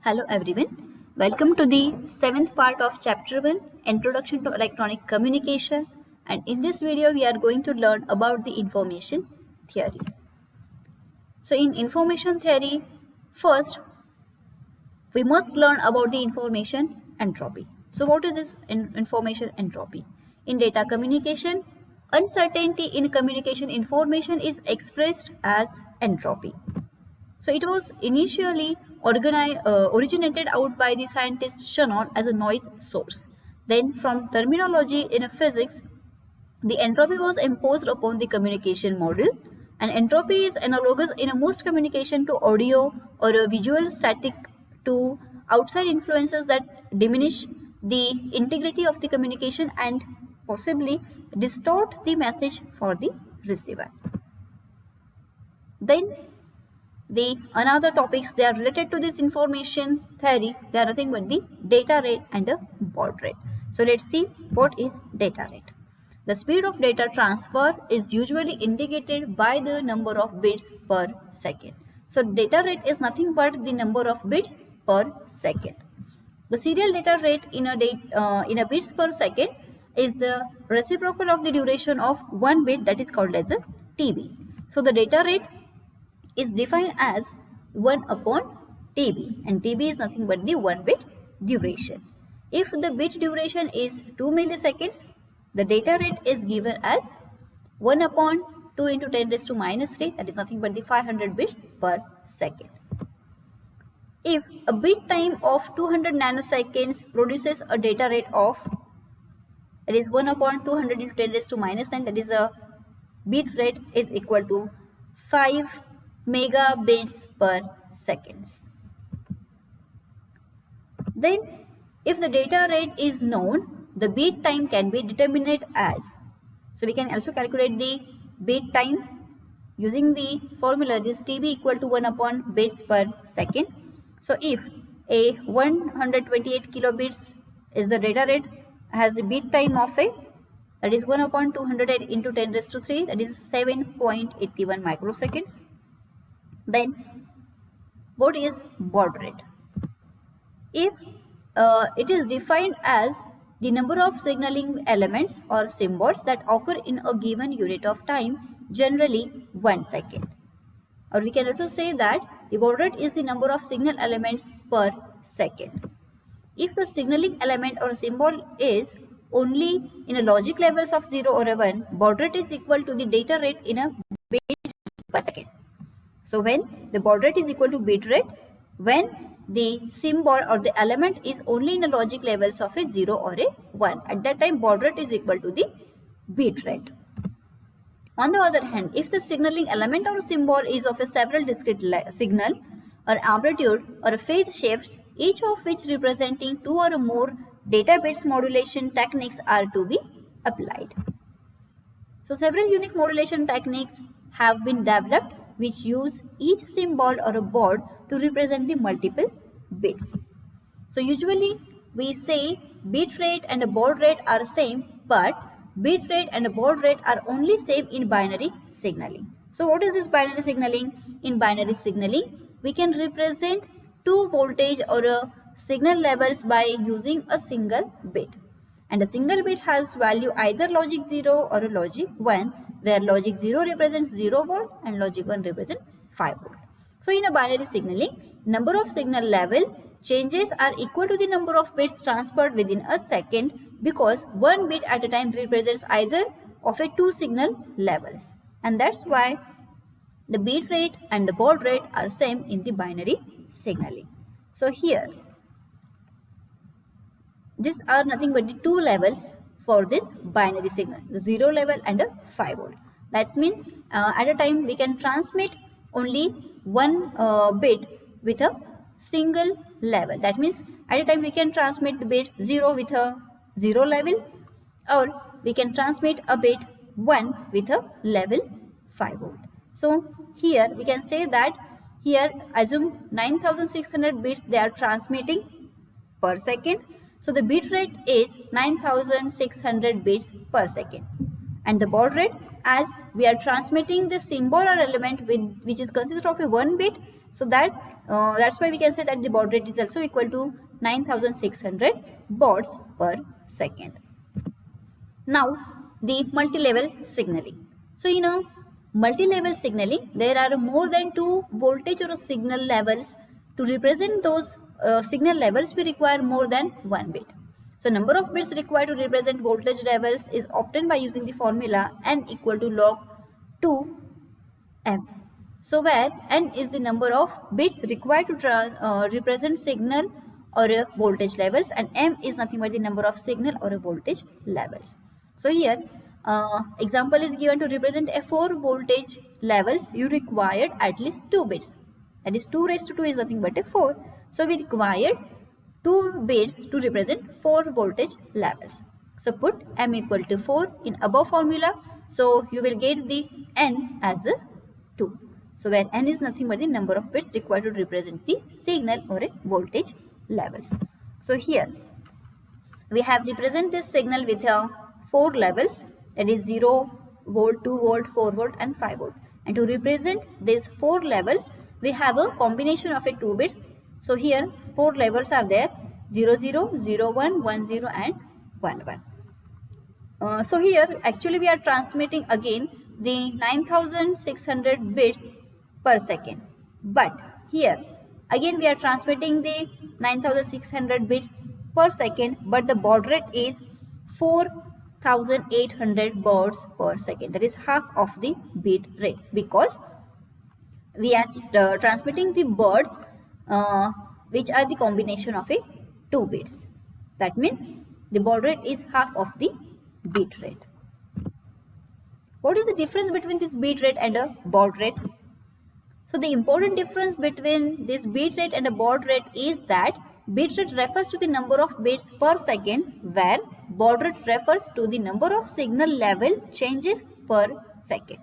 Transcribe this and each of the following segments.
Hello everyone, welcome to the 7th part of chapter 1, Introduction to Electronic Communication, and in this video we are going to learn about the information theory. So in information theory, first we must learn about the information entropy. So what is this information entropy? In data communication, uncertainty in communication information is expressed as entropy. So it was initially originated out by the scientist Shannon as a noise source. Then from terminology in physics, the entropy was imposed upon the communication model, and entropy is analogous in most communication to audio or a visual static to outside influences that diminish the integrity of the communication and possibly distort the message for the receiver. Then the another topics they are related to this information theory, they are nothing but the data rate and the baud rate. So let's see what is data rate. The speed of data transfer is usually indicated by the number of bits per second. So data rate is nothing but the number of bits per second. The serial data rate in a bits per second is the reciprocal of the duration of one bit, that is called as a TB. So the data rate is defined as 1 upon TB, and TB is nothing but the 1 bit duration. If the bit duration is 2 milliseconds, the data rate is given as 1 upon 2 into 10 raised to minus 3, that is nothing but the 500 bits per second. If a bit time of 200 nanoseconds produces a data rate of, that is 1 upon 200 into 10 raised to minus 9, that is a bit rate is equal to 5 megabits per seconds. Then if the data rate is known, the bit time can be determined as, so we can also calculate the bit time using the formula, this TB equal to 1 upon bits per second. So if a 128 kilobits is the data rate, has the bit time of a, that is 1 upon 200 into 10 raised to 3, that is 7.81 microseconds. Then what is baud rate? If it is defined as the number of signaling elements or symbols that occur in a given unit of time, generally 1 second. Or we can also say that the baud rate is the number of signal elements per second. If the signaling element or symbol is only in a logic levels of 0 or a 1, baud rate is equal to the data rate in a bits per second. So when the baud rate is equal to bit rate, when the symbol or the element is only in the logic levels of a 0 or a 1, at that time baud rate is equal to the bit rate. On the other hand, if the signaling element or symbol is of a several discrete signals or amplitude or phase shifts, each of which representing 2 or more data bits, modulation techniques are to be applied. So several unique modulation techniques have been developed which use each symbol or a baud to represent the multiple bits. So usually we say bit rate and a baud rate are same, but bit rate and a baud rate are only same in binary signaling. So what is this binary signaling? In binary signaling, we can represent two voltage or a signal levels by using a single bit. And a single bit has value either logic 0 or a logic 1, where logic 0 represents 0 volt and logic 1 represents 5 volt. So in a binary signaling, number of signal level changes are equal to the number of bits transferred within a second, because one bit at a time represents either of a two signal levels. And that's why the bit rate and the baud rate are same in the binary signaling. So here, these are nothing but the two levels for this binary signal, the 0 level and a 5 volt. That means at a time we can transmit only one bit with a single level. That means at a time we can transmit the bit 0 with a 0 level, or we can transmit a bit 1 with a level 5 volt. So here we can say that here assume 9600 bits they are transmitting per second. So the bit rate is 9600 bits per second, and the baud rate, as we are transmitting the symbol or element which is consist of a 1 bit, So that's why we can say that the baud rate is also equal to 9600 bauds per second. Now the multi-level signaling. So in a multi-level signaling, there are more than two voltage or signal levels. To represent those signal levels, we require more than one bit. So number of bits required to represent voltage levels is obtained by using the formula n equal to log 2 m. So where n is the number of bits required to represent signal or a voltage levels, and m is nothing but the number of signal or a voltage levels. So here example is given to represent a 4 voltage levels, you required at least 2 bits. That is 2 raised to 2 is nothing but a 4. So we required 2 bits to represent 4 voltage levels. So put m equal to 4 in above formula. So you will get the n as a 2. So where n is nothing but the number of bits required to represent the signal or a voltage levels. So here we have represent this signal with 4 levels, that is 0 volt, 2 volt, 4 volt and 5 volt. And to represent these 4 levels, we have a combination of a 2 bits. So here 4 levels are there, 0 0, 0 1, 1 0 and 1 1. So here actually we are transmitting again the 9600 bits per second. But here again we are transmitting the 9600 bits per second, but the baud rate is 4800 bauds per second. That is half of the bit rate, because we are transmitting the bauds which are the combination of a 2 bits. That means the baud rate is half of the bit rate. What is the difference between this bit rate and a baud rate? So the important difference between this bit rate and a baud rate is that bit rate refers to the number of bits per second, where baud rate refers to the number of signal level changes per second.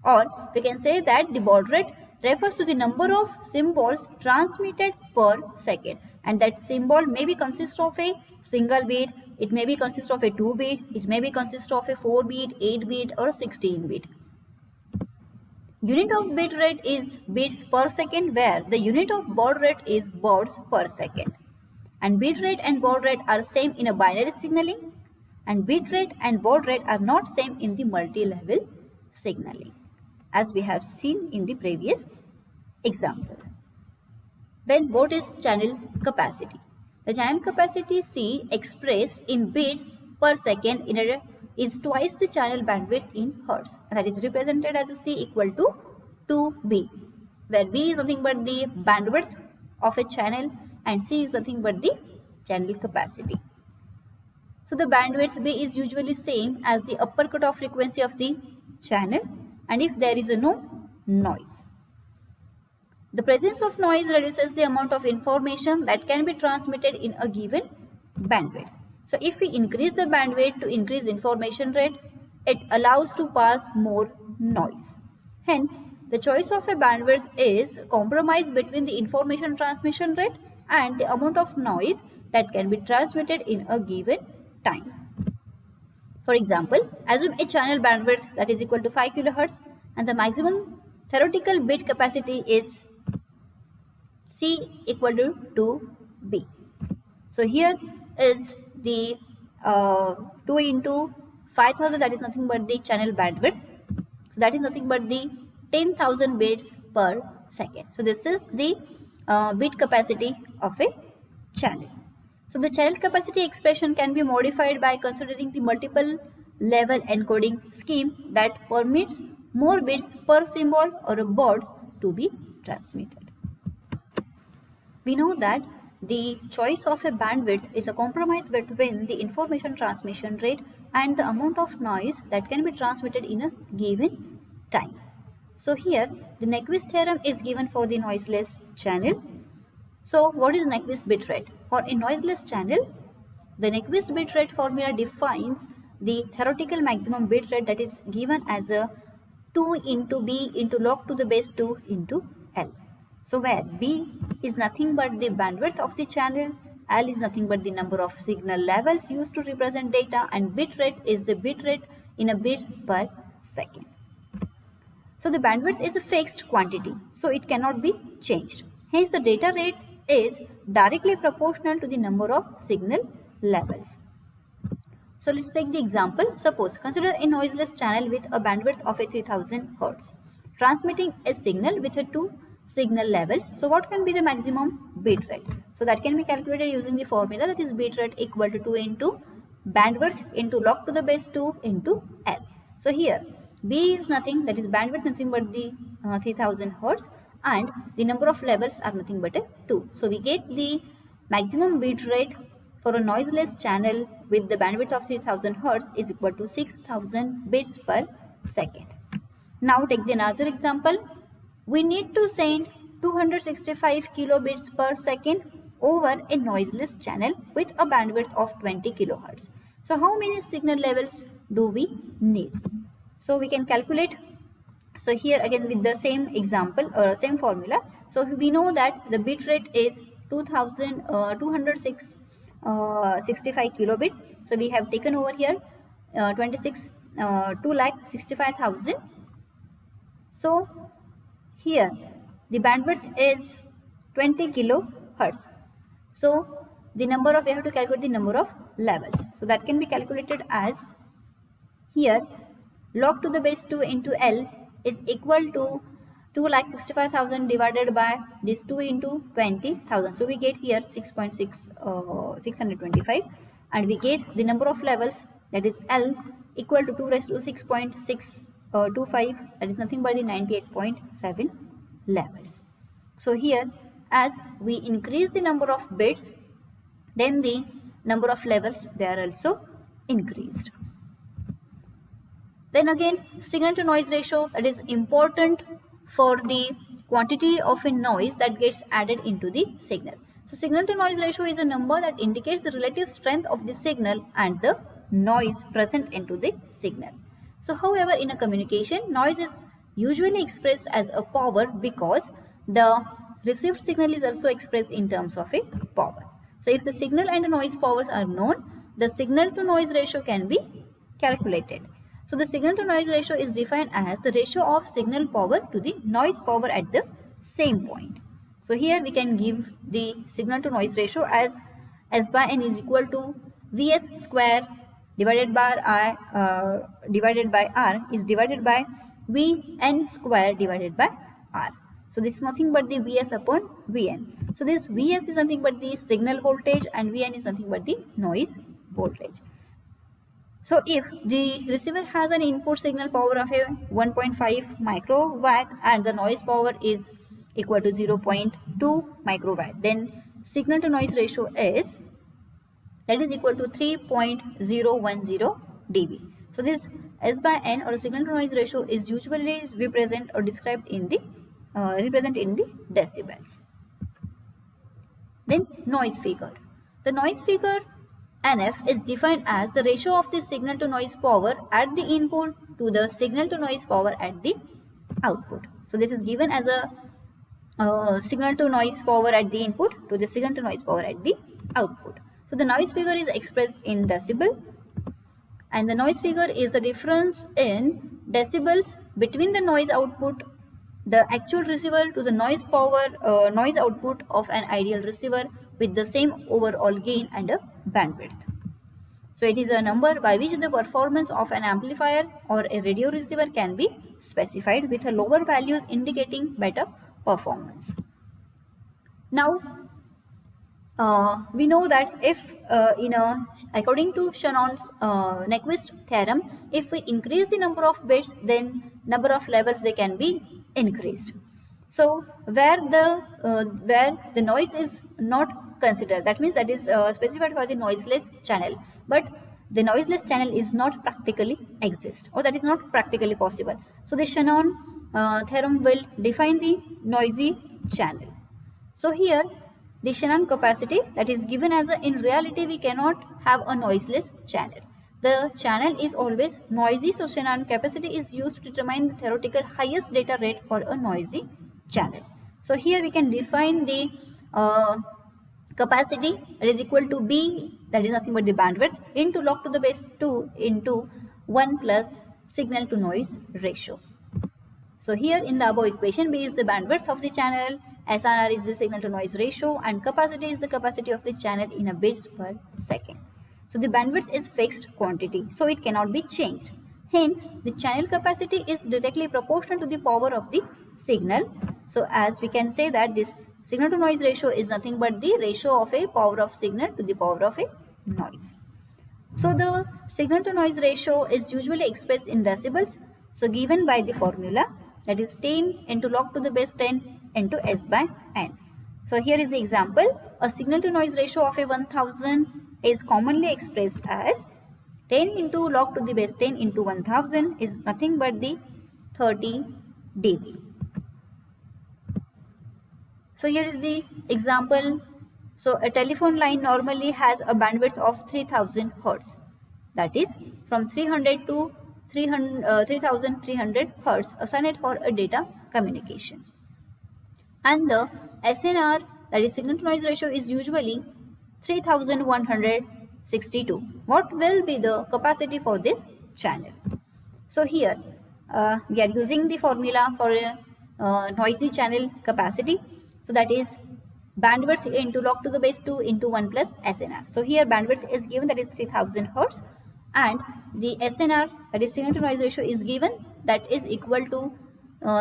Or we can say that the baud rate refers to the number of symbols transmitted per second, and that symbol may be consist of a single bit, it may be consist of a 2 bit, it may be consist of a 4 bit, 8 bit or 16 bit. Unit of bit rate is bits per second, where the unit of baud rate is bauds per second. And bit rate and baud rate are same in a binary signaling, and bit rate and baud rate are not same in the multi-level signaling, as we have seen in the previous example. Then what is channel capacity? The channel capacity C expressed in bits per second is twice the channel bandwidth in hertz. That is represented as C equal to 2B, where B is nothing but the bandwidth of a channel and C is nothing but the channel capacity. So the bandwidth B is usually same as the upper cutoff frequency of the channel, and if there is no noise. The presence of noise reduces the amount of information that can be transmitted in a given bandwidth. So if we increase the bandwidth to increase information rate, it allows to pass more noise. Hence, the choice of a bandwidth is compromise between the information transmission rate and the amount of noise that can be transmitted in a given time. For example, assume a channel bandwidth that is equal to 5 kHz and the maximum theoretical bit capacity is C equal to 2B. So here is the 2 into 5000, that is nothing but the channel bandwidth. So that is nothing but the 10,000 bits per second. So this is the bit capacity of a channel. So the channel capacity expression can be modified by considering the multiple level encoding scheme that permits more bits per symbol or a baud to be transmitted. We know that the choice of a bandwidth is a compromise between the information transmission rate and the amount of noise that can be transmitted in a given time. So here the Nyquist theorem is given for the noiseless channel. So what is Nyquist bit rate? For a noiseless channel, the Nyquist bit rate formula defines the theoretical maximum bit rate, that is given as a 2 into B into log to the base 2 into L. So where B is nothing but the bandwidth of the channel, L is nothing but the number of signal levels used to represent data, and bit rate is the bit rate in a bits per second. So the bandwidth is a fixed quantity, so it cannot be changed. Hence the data rate is directly proportional to the number of signal levels. So let's take the example. Suppose consider a noiseless channel with a bandwidth of a 3000 Hz transmitting a signal with a 2 signal levels. So what can be the maximum bit rate? So that can be calculated using the formula, that is bit rate equal to 2 into bandwidth into log to the base 2 into L. So here B is nothing, that is bandwidth nothing but the 3000 Hz, and the number of levels are nothing but a 2. So we get the maximum bit rate for a noiseless channel with the bandwidth of 3000 Hz is equal to 6000 bits per second. Now take the another example. We need to send 265 kilobits per second over a noiseless channel with a bandwidth of 20 kilohertz. So how many signal levels do we need? So we can calculate. So here again with the same example or same formula. So we know that the bit rate is 265 kilobits. So we have taken over here 2,65,000. So here the bandwidth is 20 kilohertz. So the number of, we have to calculate the number of levels. So that can be calculated as, here log to the base 2 into L is equal to 2,65,000 divided by this 2 into 20,000. So we get here 625, and we get the number of levels, that is L equal to 2 raised to 6.625, that is nothing but the 98.7 levels. So here as we increase the number of bits, then the number of levels, they are also increased. Then again, signal to noise ratio, that is important for the quantity of a noise that gets added into the signal. So signal to noise ratio is a number that indicates the relative strength of the signal and the noise present into the signal. So however, in a communication, noise is usually expressed as a power because the received signal is also expressed in terms of a power. So if the signal and the noise powers are known, the signal to noise ratio can be calculated. So the signal to noise ratio is defined as the ratio of signal power to the noise power at the same point. So here we can give the signal to noise ratio as S by N is equal to Vs square divided by R is divided by Vn square divided by R. So this is nothing but the Vs upon Vn. So this Vs is nothing but the signal voltage and Vn is nothing but the noise voltage. So if the receiver has an input signal power of a 1.5 microwatt and the noise power is equal to 0.2 microwatt, then signal to noise ratio is, that is equal to 3.010 dB. So this S by N or signal to noise ratio is usually represent or described in the decibels. Then noise figure. The noise figure NF is defined as the ratio of the signal to noise power at the input to the signal to noise power at the output. So this is given as a signal to noise power at the input to the signal to noise power at the output. So the noise figure is expressed in decibel, and the noise figure is the difference in decibels between the noise output, the actual receiver, to the noise power, noise output of an ideal receiver with the same overall gain and a bandwidth. So it is a number by which the performance of an amplifier or a radio receiver can be specified, with a lower values indicating better performance. Now we know that if according to Shannon's Nyquist theorem, if we increase the number of bits, then number of levels they can be increased. So where the noise is not considered, that means that is specified for the noiseless channel, but the noiseless channel is not practically exist, or that is not practically possible. So the Shannon theorem will define the noisy channel. So here the Shannon capacity, that is given as a, in reality we cannot have a noiseless channel. The channel is always noisy, so Shannon capacity is used to determine the theoretical highest data rate for a noisy channel. So here we can define the capacity, that is equal to B, that is nothing but the bandwidth, into log to the base 2 into 1 plus signal to noise ratio. So here in the above equation, B is the bandwidth of the channel, SNR is the signal to noise ratio, and capacity is the capacity of the channel in a bits per second. So the bandwidth is fixed quantity, so it cannot be changed. Hence, the channel capacity is directly proportional to the power of the signal. So as we can say that this signal to noise ratio is nothing but the ratio of a power of signal to the power of a noise. So the signal to noise ratio is usually expressed in decibels. So given by the formula, that is 10 into log to the base 10 into S by N. So here is the example. A signal to noise ratio of a 1000 is commonly expressed as 10 into log to the base 10 into 1000 is nothing but the 30 dB. So here is the example. So a telephone line normally has a bandwidth of 3000 Hertz. That is from 300 to 3300 Hertz assigned for a data communication. And the SNR, that is signal to noise ratio, is usually 3162. What will be the capacity for this channel? So here we are using the formula for a noisy channel capacity. So that is bandwidth into log to the base 2 into 1 plus SNR. So here bandwidth is given, that is 3000 Hertz, and the SNR, that is signal to noise ratio, is given, that is equal to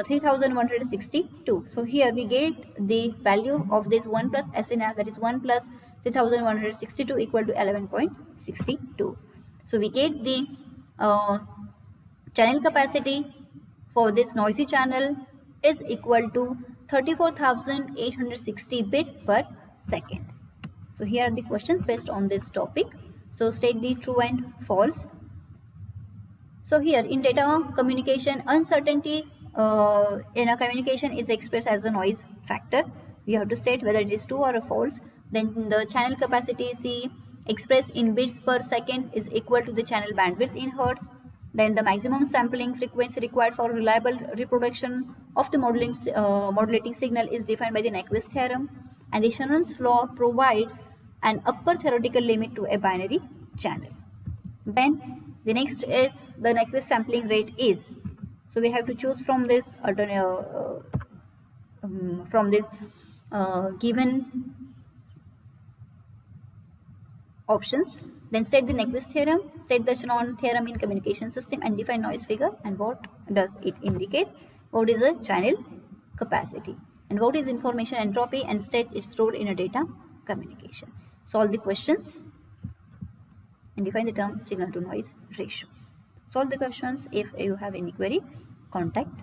3162. So here we get the value of this 1 plus SNR, that is 1 plus 3162 equal to 11.62. So we get the channel capacity for this noisy channel is equal to 34,860 bits per second. So here are the questions based on this topic. So state the true and false. So here in data communication, uncertainty in a communication is expressed as a noise factor. We have to state whether it is true or false. Then the channel capacity C expressed in bits per second is equal to the channel bandwidth in Hertz. Then the maximum sampling frequency required for reliable reproduction of the modulating signal is defined by the Nyquist theorem. And the Shannon's law provides an upper theoretical limit to a binary channel. Then the next is the Nyquist sampling rate is. So we have to choose from this given options. Then state the Nyquist theorem, state the Shannon theorem in communication system, and define noise figure and what does it indicate, what is a channel capacity, and what is information entropy, and state its role in a data communication. Solve the questions and define the term signal to noise ratio. Solve the questions. If you have any query, contact